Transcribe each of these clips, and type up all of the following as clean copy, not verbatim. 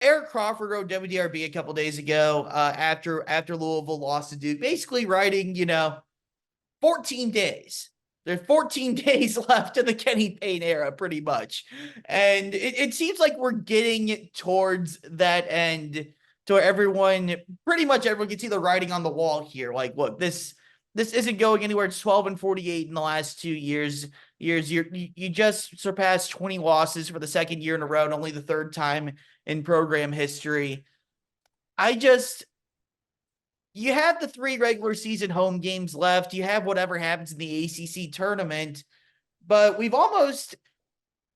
Eric Crawford wrote WDRB a couple days ago after Louisville lost to Duke, basically writing, 14 days. There's 14 days left in the Kenny Payne era, pretty much. And it seems like we're getting towards that end to where pretty much everyone can see the writing on the wall here. Like, look, this isn't going anywhere. It's 12 and 48 in the last 2 years. You just surpassed 20 losses for the second year in a row, and only the third time in program history. You have the 3 regular season home games left. You have whatever happens in the ACC tournament, but we've almost,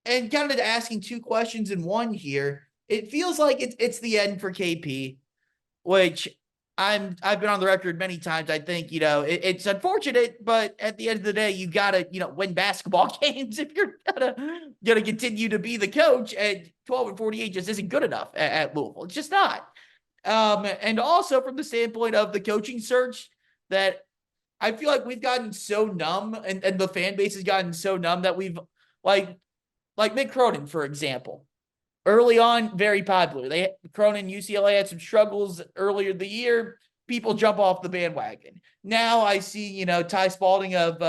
and kind of asking 2 questions in one here. It feels like it's the end for KP, which I've been on the record many times. I think, it's unfortunate, but at the end of the day, you gotta, win basketball games if you're gonna continue to be the coach. And 12 and 48 just isn't good enough at Louisville. It's just not. And also from the standpoint of the coaching search, that I feel like we've gotten so numb, and the fan base has gotten so numb that we've like Mick Cronin, for example. Early on, very popular. Cronin, UCLA had some struggles earlier in the year. People jump off the bandwagon. Now I see, Ty Spalding of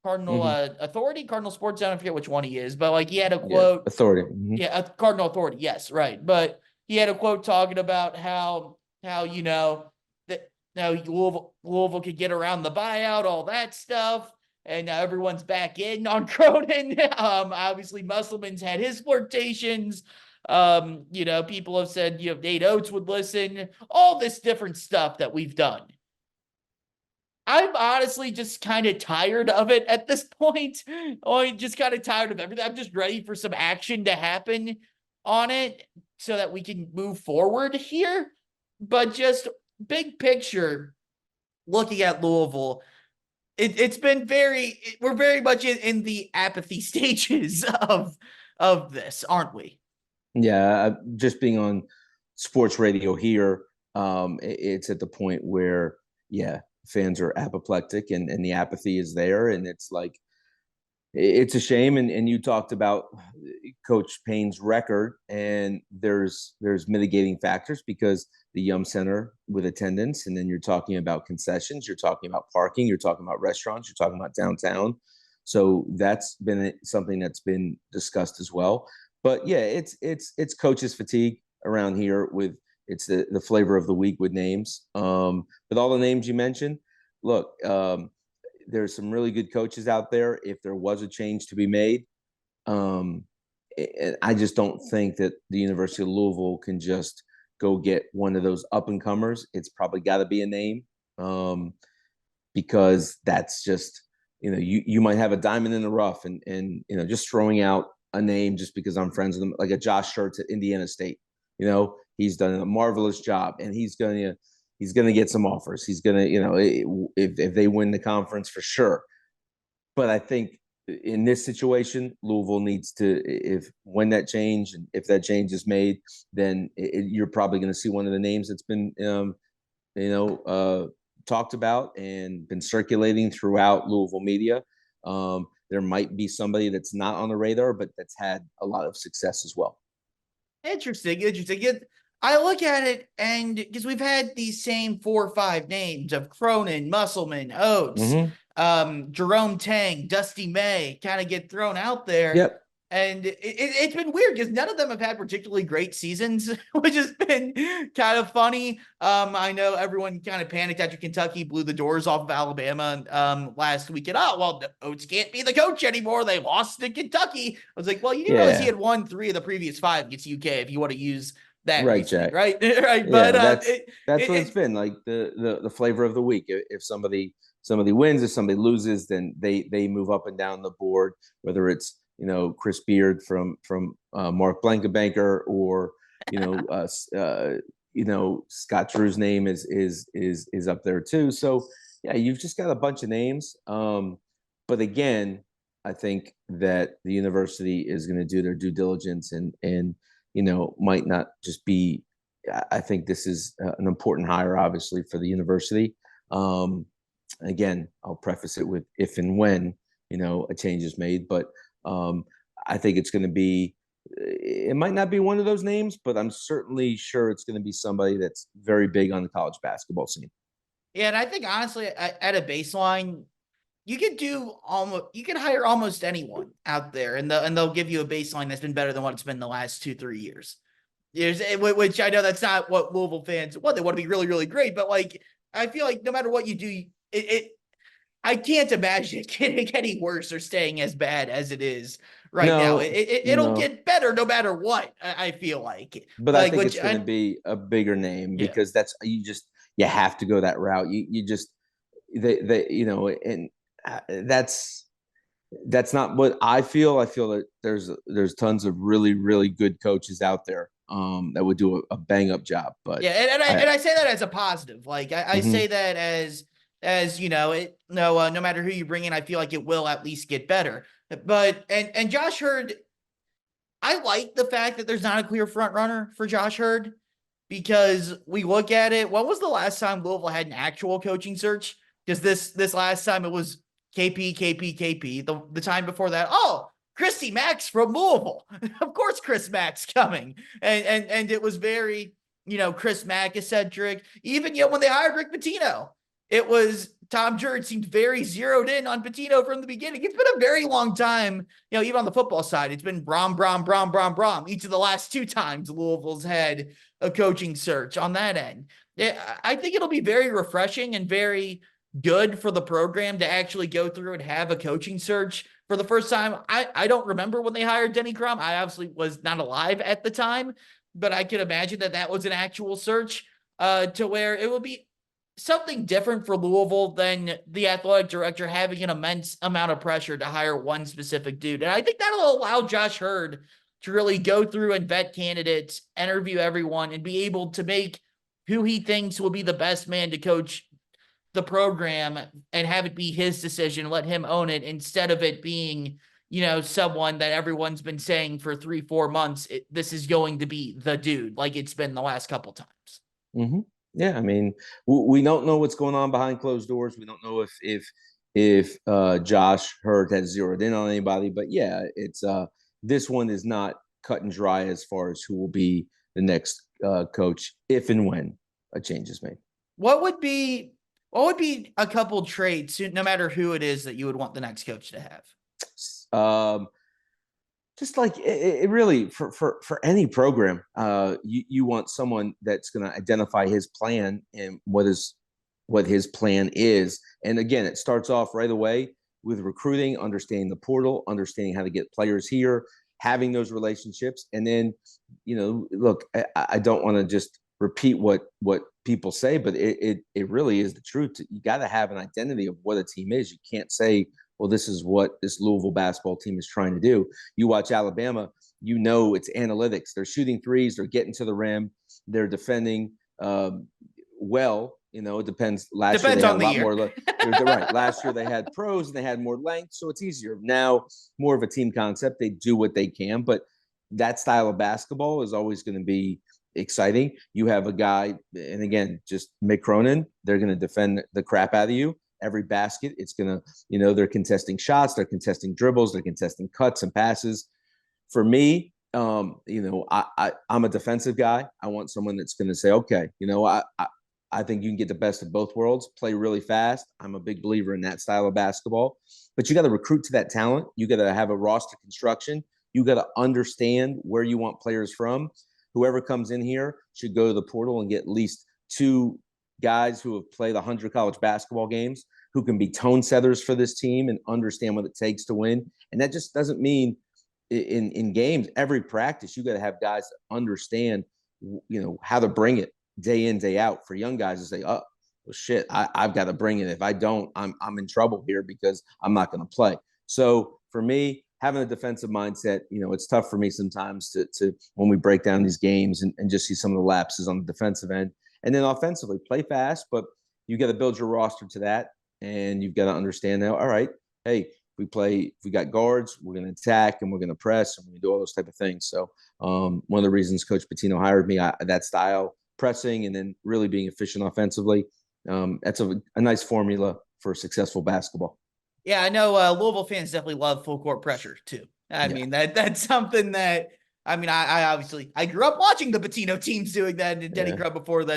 Cardinal Authority, Cardinal Sports. I don't forget which one he is, but like he had a quote. Authority. Yeah, Cardinal Authority. Yes, right. But he had a quote talking about how that now Louisville could get around the buyout, all that stuff, and now everyone's back in on Cronin. Obviously Musselman's had his flirtations. People have said Nate Oates would listen. All this different stuff that we've done. I'm honestly just kind of tired of it at this point. I'm just kind of tired of everything. I'm just ready for some action to happen on it so that we can move forward here. But just big picture, looking at Louisville, it's been we're very much in the apathy stages of this, aren't we? Yeah, just being on sports radio here, it's at the point where, yeah, fans are apoplectic and the apathy is there. And it's like, it's a shame. And you talked about Coach Payne's record, and there's mitigating factors because the Yum Center with attendance, and then you're talking about concessions, you're talking about parking, you're talking about restaurants, you're talking about downtown. So that's been something that's been discussed as well. But yeah, it's coaches fatigue around here with it's the flavor of the week with names. With all the names you mentioned, look, there's some really good coaches out there. If there was a change to be made, I just don't think that the University of Louisville can just go get one of those up and comers. It's probably got to be a name, because that's just, you might have a diamond in the rough, and just throwing out a name just because I'm friends with him, like a Josh Heird at Indiana State. He's done a marvelous job, and he's gonna get some offers. He's gonna, if they win the conference, for sure. But I think in this situation, Louisville needs to, when that change, and if that change is made, then you're probably going to see one of the names that's been, talked about and been circulating throughout Louisville media. There might be somebody that's not on the radar, but that's had a lot of success as well. Interesting. I look at it, and because we've had these same 4 or 5 names of Cronin, Musselman, Oates, Jerome Tang, Dusty May kind of get thrown out there. Yep. And it's been weird because none of them have had particularly great seasons, which has been kind of funny. I know everyone kind of panicked after Kentucky blew the doors off of Alabama last week. And, Oates can't be the coach anymore. They lost to Kentucky. I was like, well, you didn't realize he had won 3 of the previous 5 against UK if you want to use that. Right, reasoning, Jack. Right. Right. Yeah, but that's what it's been like, the flavor of the week. If somebody wins, if somebody loses, then they move up and down the board, whether it's Chris Beard from Mark Blankenbanker, or Scott Drew's name is up there too. So yeah, you've just got a bunch of names. But again, I think that the university is going to do their due diligence and might not just be. I think this is an important hire, obviously, for the university. Again, I'll preface it with if and when a change is made, but I think it's going to be it might not be one of those names, but I'm certainly sure it's going to be somebody that's very big on the college basketball scene. Yeah, and I think honestly, at a baseline, you can hire almost anyone out there, and they'll give you a baseline that's been better than what it's been the last 2-3 years. Which I know that's not what Louisville fans want. They want to be really, really great, but like I feel like no matter what you do, I can't imagine it getting any worse or staying as bad as it is right now. It'll No, get better no matter what. I feel but I like think which it's going to be a bigger name yeah. because you have to go that route. You just and that's not what I feel. I feel that there's tons of really, really good coaches out there that would do a bang up job. But Yeah, and I say that as a positive. Like I say mhm. that as no matter who you bring in, I feel like it will at least get better. But and Josh Heird, I like the fact that there's not a clear front runner for Josh Heird because we look at it. When was the last time Louisville had an actual coaching search? Because this last time it was KP. The time before that, oh, Christy Mack's from Louisville. Of course, Chris Mack's coming, and it was very Chris Mack eccentric. Even when they hired Rick Pitino, it was Tom Jurd seemed very zeroed in on Pitino from the beginning. It's been a very long time, even on the football side, it's been Brom. Each of the last 2 times Louisville's had a coaching search on that end. Yeah, I think it'll be very refreshing and very good for the program to actually go through and have a coaching search for the first time. I don't remember when they hired Denny Crum. I obviously was not alive at the time, but I could imagine that was an actual search to where it would be something different for Louisville than the athletic director having an immense amount of pressure to hire one specific dude. And I think that'll allow Josh Heird to really go through and vet candidates, interview everyone, and be able to make who he thinks will be the best man to coach the program and have it be his decision, let him own it instead of it being, someone that everyone's been saying for 3-4 months, this is going to be the dude like it's been the last couple times. Mm-hmm. Yeah, I mean, we don't know what's going on behind closed doors. We don't know if Josh Heird has zeroed in on anybody, but yeah, it's this one is not cut and dry as far as who will be the next coach if and when a change is made. What would be a couple traits, no matter who it is, that you would want the next coach to have? Just like it really for any program, you want someone that's going to identify his plan and what his plan is. And again, it starts off right away with recruiting, understanding the portal, understanding how to get players here, having those relationships. And then, look, I don't want to just repeat what people say, but it really is the truth. You got to have an identity of what a team is. You can't say, well, this is what this Louisville basketball team is trying to do. You watch Alabama, it's analytics. They're shooting threes. They're getting to the rim. They're defending well. It depends. Last year they had a lot more. They're right. Last year they had pros and they had more length, so it's easier. Now, more of a team concept. They do what they can, but that style of basketball is always going to be exciting. You have a guy, and again, just Mick Cronin. They're going to defend the crap out of you. Every basket, it's going to, they're contesting shots, they're contesting dribbles, they're contesting cuts and passes. For me, I'm a defensive guy. I want someone that's going to say, okay, I think you can get the best of both worlds, play really fast. I'm a big believer in that style of basketball, but you got to recruit to that talent. You got to have a roster construction. You got to understand where you want players from. Whoever comes in here should go to the portal and get at least 2 guys who have played 100 college basketball games, who can be tone setters for this team and understand what it takes to win. And that just doesn't mean in games, every practice, you got to have guys that understand, how to bring it day in, day out. For young guys to say, oh, well, shit, I've got to bring it. If I don't, I'm in trouble here because I'm not going to play. So for me, having a defensive mindset, it's tough for me sometimes to when we break down these games and just see some of the lapses on the defensive end. And then offensively, play fast, but you got to build your roster to that. And you've got to understand that, all right, hey, if we got guards, we're going to attack and we're going to press and we're going to do all those type of things. So one of the reasons Coach Pitino hired me, that style, pressing and then really being efficient offensively, that's a nice formula for successful basketball. Yeah, I know Louisville fans definitely love full court pressure too. I mean, that's something that I mean, I obviously I grew up watching the Patino teams doing that and Denny Yeah. Crum before then.